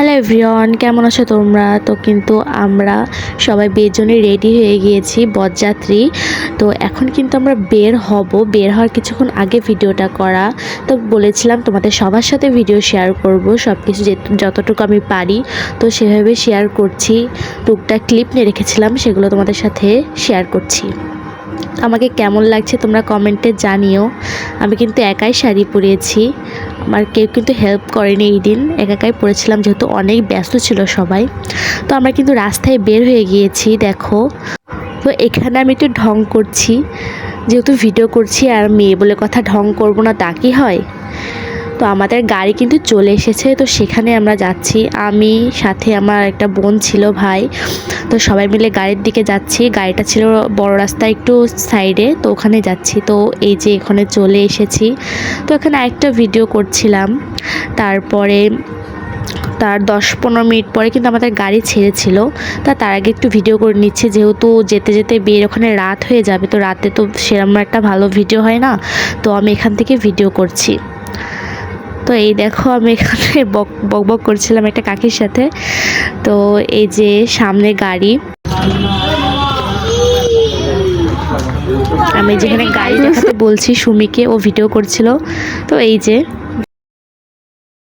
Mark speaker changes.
Speaker 1: Hello everyone, কেমন আছো তোমরা? তো কিন্তু আমরা সবাই বিয়ের জন্য রেডি হয়ে গিয়েছি, বরযাত্রী। তো এখন কিন্তু আমরা বের হওয়ার কিছুক্ষণ আগে ভিডিওটা করা। তো বলেছিলাম তোমাদের সবার সাথে ভিডিও শেয়ার করব, সব কিছু যতটুকু আমি পারি তো সেভাবে শেয়ার করছি। টুকটাক ক্লিপ নিয়ে রেখেছিলাম, সেগুলো তোমাদের সাথে শেয়ার করছি। আমাকে কেমন লাগছে তোমরা কমেন্টে জানিও। আমি কিন্তু একাই শাড়ি পরিয়েছি, আমার কেউ কিন্তু হেল্প করেনি। এই দিন একাই পরেছিলাম, যেহেতু অনেক ব্যস্ত ছিল সবাই। তো আমরা কিন্তু রাস্তায় বের হয়ে গিয়েছি, দেখো। তো এখানে আমি একটু ঢং করছি, যেহেতু ভিডিও করছি, আর মেয়ে বলে কথা ঢং করবো না তা কি হয়। তো আমাদের গাড়ি কিন্তু চলে এসেছে, তো সেখানে আমরা যাচ্ছি। আমি সাথে আমার একটা বোন ছিল, ভাই। তো সবাই মিলে গাড়ির দিকে যাচ্ছি। গাড়িটা ছিল বড় রাস্তা একটু সাইডে, তো ওখানে যাচ্ছি। তো এই যে এখানে চলে এসেছি। তো এখানে একটা ভিডিও করছিলাম। তারপরে তার 10-15 মিনিট পরে কিন্তু আমাদের গাড়ি ছেড়েছিল। তার আগে একটু ভিডিও করে নিচ্ছে, যেহেতু যেতে যেতে বিয়ের ওখানে রাত হয়ে যাবে। তো রাতে তো সেরকম একটা ভালো ভিডিও হয় না, তো আমি এখান থেকে ভিডিও করছি। তো এই দেখো, আমি এখানে বক করছিলাম একটা কাকির সাথে। তো এই যে সামনে গাড়ি, আমি যেখানে গাড়ি দেখাতে বলছি সুমিকে, ও ভিডিও করছিল। তো এই যে